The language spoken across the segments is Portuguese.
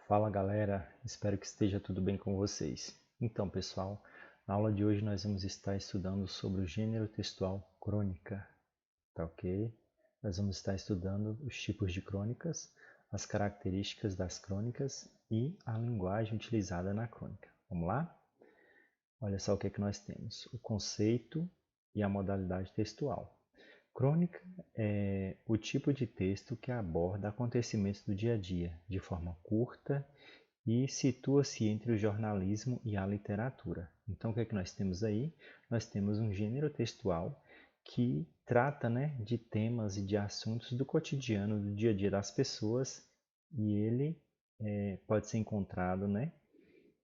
Fala galera, espero que esteja tudo bem com vocês. Então pessoal, na aula de hoje nós vamos estar estudando sobre o gênero textual crônica, tá ok? Nós vamos estar estudando os tipos de crônicas, as características das crônicas e a linguagem utilizada na crônica. Vamos lá? Olha só o que é que nós temos, o conceito e a modalidade textual. Crônica é o tipo de texto que aborda acontecimentos do dia a dia, de forma curta e situa-se entre o jornalismo e a literatura. Então, o que é que nós temos aí? Nós temos um gênero textual que trata, de temas e de assuntos do cotidiano, do dia a dia das pessoas, e ele pode ser encontrado,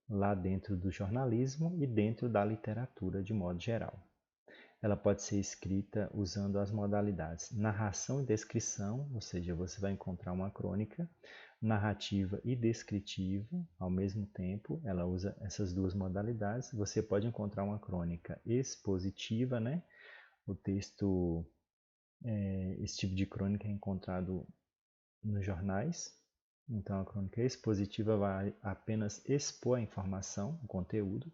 lá dentro do jornalismo e dentro da literatura de modo geral. Ela pode ser escrita usando as modalidades narração e descrição, ou seja, você vai encontrar uma crônica narrativa e descritiva ao mesmo tempo. Ela usa essas duas modalidades. Você pode encontrar uma crônica expositiva, O texto, esse tipo de crônica é encontrado nos jornais. Então, a crônica expositiva vai apenas expor a informação, o conteúdo,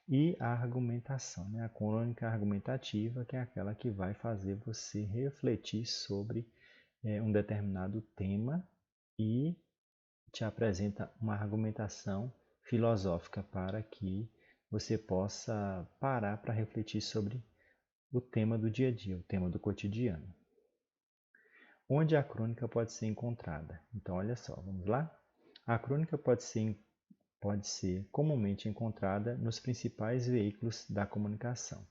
e a argumentação, a crônica argumentativa, que é aquela que vai fazer você refletir sobre um determinado tema e te apresenta uma argumentação filosófica para que você possa parar para refletir sobre o tema do dia a dia, o tema do cotidiano. Onde a crônica pode ser encontrada? Então, olha só, vamos lá? A crônica pode ser comumente encontrada nos principais veículos da comunicação.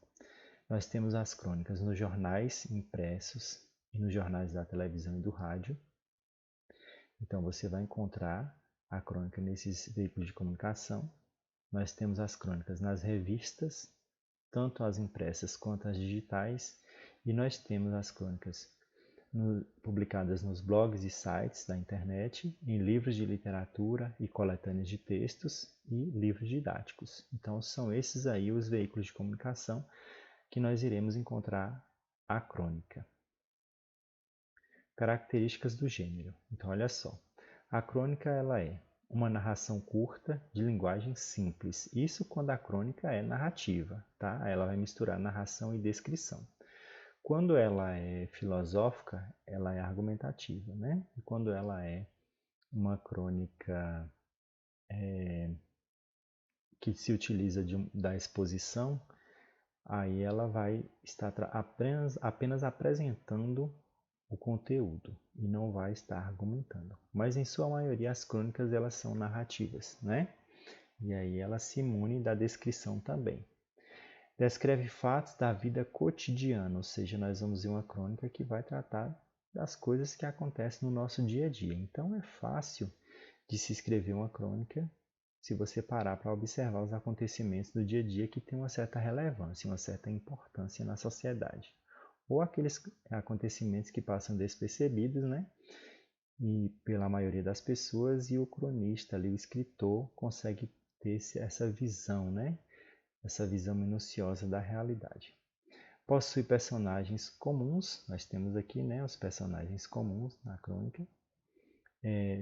Nós temos as crônicas nos jornais impressos e nos jornais da televisão e do rádio. Então, você vai encontrar a crônica nesses veículos de comunicação. Nós temos as crônicas nas revistas, tanto as impressas quanto as digitais, e nós temos as crônicas publicadas nos blogs e sites da internet, em livros de literatura e coletâneas de textos e livros didáticos. Então, são esses aí os veículos de comunicação que nós iremos encontrar a crônica. Características do gênero. Então, olha só. A crônica ela é uma narração curta de linguagem simples. Isso quando a crônica é narrativa, tá? Ela vai misturar narração e descrição. Quando ela é filosófica, ela é argumentativa, E quando ela é uma crônica que se utiliza da exposição, aí ela vai estar apenas apresentando o conteúdo e não vai estar argumentando. Mas em sua maioria as crônicas elas são narrativas, E aí ela se imune da descrição também. Descreve fatos da vida cotidiana, ou seja, nós vamos ver uma crônica que vai tratar das coisas que acontecem no nosso dia a dia. Então é fácil de se escrever uma crônica se você parar para observar os acontecimentos do dia a dia que têm uma certa relevância, uma certa importância na sociedade. Ou aqueles acontecimentos que passam despercebidos, E pela maioria das pessoas, e o cronista ali, o escritor, consegue ter essa visão, Essa visão minuciosa da realidade. Possui personagens comuns, nós temos aqui, os personagens comuns na crônica.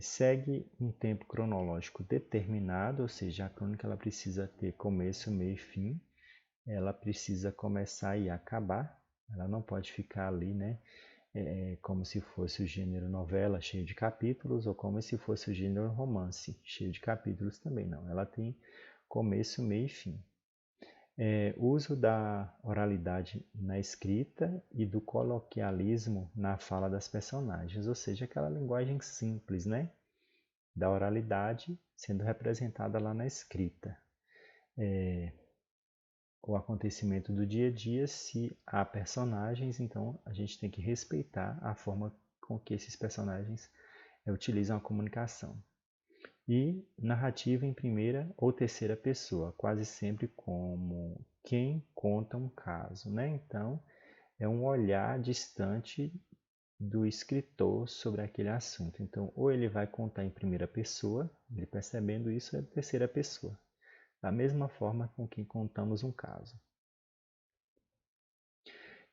Segue um tempo cronológico determinado, ou seja, a crônica ela precisa ter começo, meio e fim. Ela precisa começar e acabar. Ela não pode ficar ali, como se fosse o gênero novela, cheio de capítulos, ou como se fosse o gênero romance, cheio de capítulos também. Não, ela tem começo, meio e fim. Uso da oralidade na escrita e do coloquialismo na fala das personagens, ou seja, aquela linguagem simples, Da oralidade sendo representada lá na escrita. O acontecimento do dia a dia, se há personagens, então a gente tem que respeitar a forma com que esses personagens utilizam a comunicação. E narrativa em primeira ou terceira pessoa, quase sempre como quem conta um caso, Então, é um olhar distante do escritor sobre aquele assunto. Então, ou ele vai contar em primeira pessoa, ele percebendo isso é terceira pessoa, da mesma forma com que contamos um caso.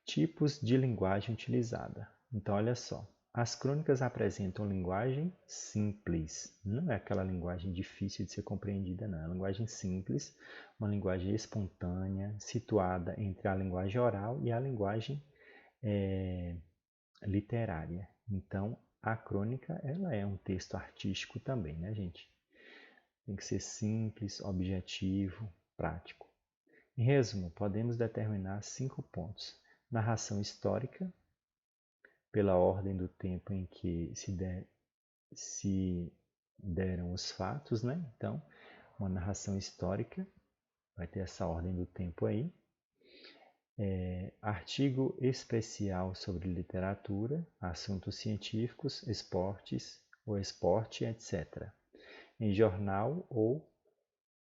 Tipos de linguagem utilizada. Então, olha só, As crônicas apresentam linguagem simples, não é aquela linguagem difícil de ser compreendida, não. É uma linguagem simples, uma linguagem espontânea, situada entre a linguagem oral e a linguagem literária. Então, a crônica ela é um texto artístico também, né, gente? Tem que ser simples, objetivo, prático. Em resumo, podemos determinar 5 pontos. Narração histórica, pela ordem do tempo em que se deram os fatos, né? Então, uma narração histórica vai ter essa ordem do tempo aí. Artigo especial sobre literatura, assuntos científicos, esportes, o esporte, etc. Em jornal ou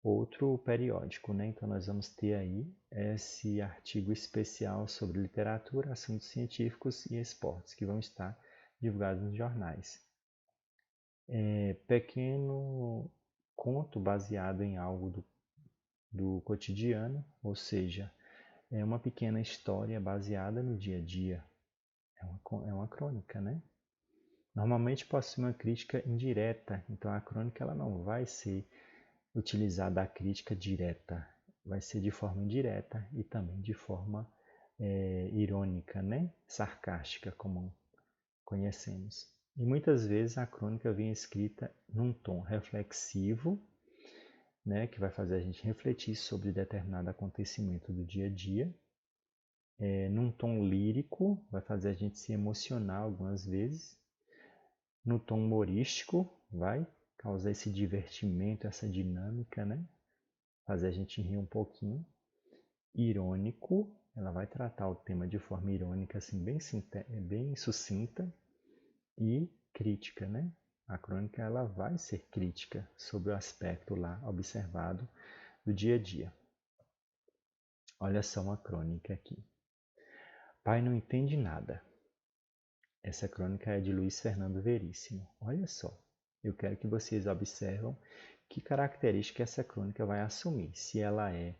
outro periódico, né? Então nós vamos ter aí esse artigo especial sobre literatura, assuntos científicos e esportes que vão estar divulgados nos jornais. Pequeno conto baseado em algo do cotidiano, ou seja, é uma pequena história baseada no dia a dia. É uma crônica, né? Normalmente possui uma crítica indireta, então a crônica ela não vai ser utilizada a crítica direta, vai ser de forma indireta e também de forma irônica, né? Sarcástica, como conhecemos. E muitas vezes a crônica vem escrita num tom reflexivo, né, que vai fazer a gente refletir sobre determinado acontecimento do dia a dia, num tom lírico, vai fazer a gente se emocionar algumas vezes, no tom humorístico, vai causar esse divertimento, essa dinâmica, né, fazer a gente rir um pouquinho, irônico, ela vai tratar o tema de forma irônica, assim, bem sucinta, e crítica, né? A crônica ela vai ser crítica sobre o aspecto lá observado do dia a dia. Olha só uma crônica aqui. Pai não entende nada. Essa crônica é de Luiz Fernando Veríssimo. Olha só, eu quero que vocês observem que característica essa crônica vai assumir. Se ela é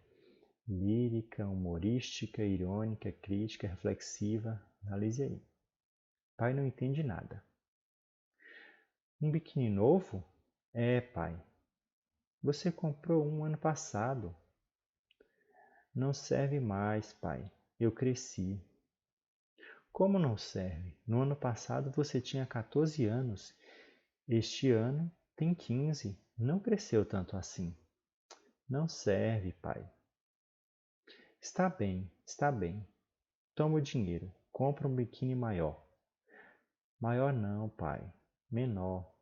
lírica, humorística, irônica, crítica, reflexiva. Analise aí. Pai não entende nada. Um biquíni novo? É, pai. Você comprou um ano passado. Não serve mais, pai. Eu cresci. Como não serve? No ano passado você tinha 14 anos. Este ano tem 15. Não cresceu tanto assim. Não serve, pai. Está bem, está bem. Toma o dinheiro. Compra um biquíni maior. Maior não, pai. Menor.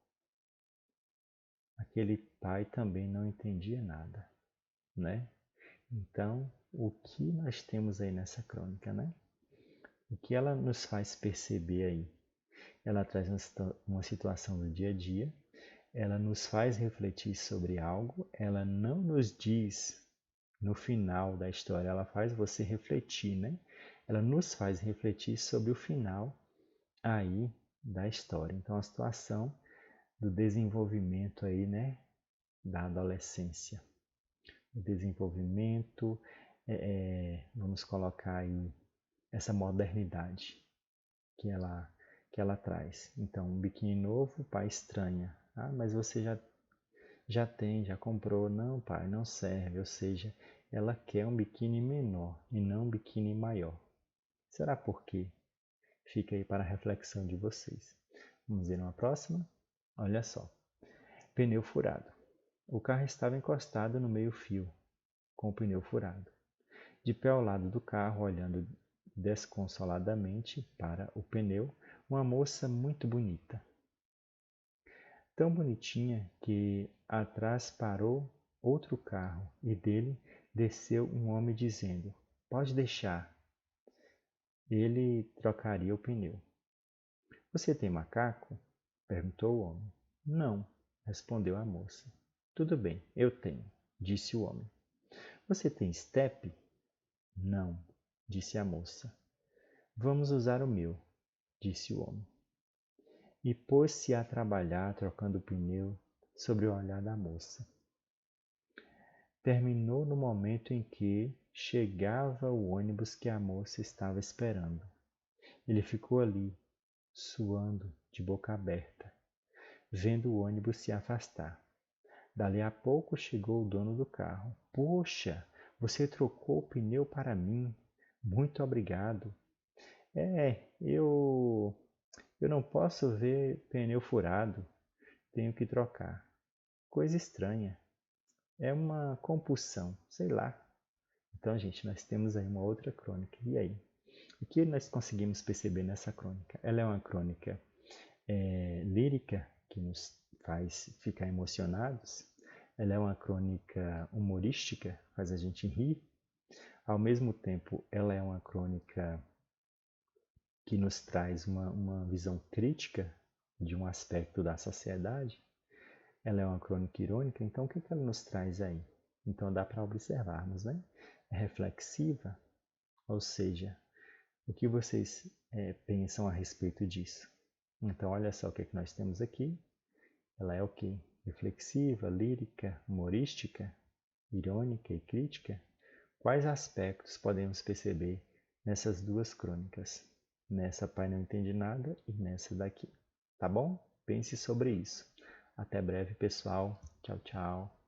Aquele pai também não entendia nada, né? Então, o que nós temos aí nessa crônica, né? O que ela nos faz perceber aí? Ela traz uma situação do dia a dia, ela nos faz refletir sobre algo, ela não nos diz no final da história, ela faz você refletir, né? Ela nos faz refletir sobre o final aí da história. Então, a situação do desenvolvimento aí, né? Da adolescência. O desenvolvimento, vamos colocar aí essa modernidade que ela traz. Então, um biquíni novo, o pai estranha. Ah, mas você já tem, já comprou. Não, pai, não serve. Ou seja, ela quer um biquíni menor e não um biquíni maior. Será por quê? Fica aí para a reflexão de vocês. Vamos ver uma próxima? Olha só. Pneu furado. O carro estava encostado no meio-fio, com o pneu furado. De pé ao lado do carro, olhando desconsoladamente para o pneu, uma moça muito bonita. Tão bonitinha que atrás parou outro carro e dele desceu um homem dizendo: Pode deixar. Ele trocaria o pneu. Você tem macaco? Perguntou o homem. Não, respondeu a moça. Tudo bem, eu tenho, disse o homem. Você tem estepe? Não, disse a moça. Vamos usar o meu, disse o homem. E pôs-se a trabalhar trocando o pneu sobre o olhar da moça. Terminou no momento em que chegava o ônibus que a moça estava esperando. Ele ficou ali, suando, de boca aberta, vendo o ônibus se afastar. Dali a pouco chegou o dono do carro. Poxa, você trocou o pneu para mim. Muito obrigado. Eu não posso ver pneu furado. Tenho que trocar. Coisa estranha. É uma compulsão, sei lá. Então, gente, nós temos aí uma outra crônica. E aí? O que nós conseguimos perceber nessa crônica? Ela é uma crônica lírica, que nos faz ficar emocionados. Ela é uma crônica humorística, faz a gente rir. Ao mesmo tempo, ela é uma crônica que nos traz uma visão crítica de um aspecto da sociedade. Ela é uma crônica irônica, então o que ela nos traz aí? Então dá para observarmos, né? É reflexiva, ou seja, o que vocês pensam a respeito disso? Então olha só o que nós temos aqui. Ela é o quê? Reflexiva, lírica, humorística, irônica e crítica? Quais aspectos podemos perceber nessas duas crônicas? Nessa Pai Não Entende Nada e nessa daqui. Tá bom? Pense sobre isso. Até breve, pessoal. Tchau, tchau.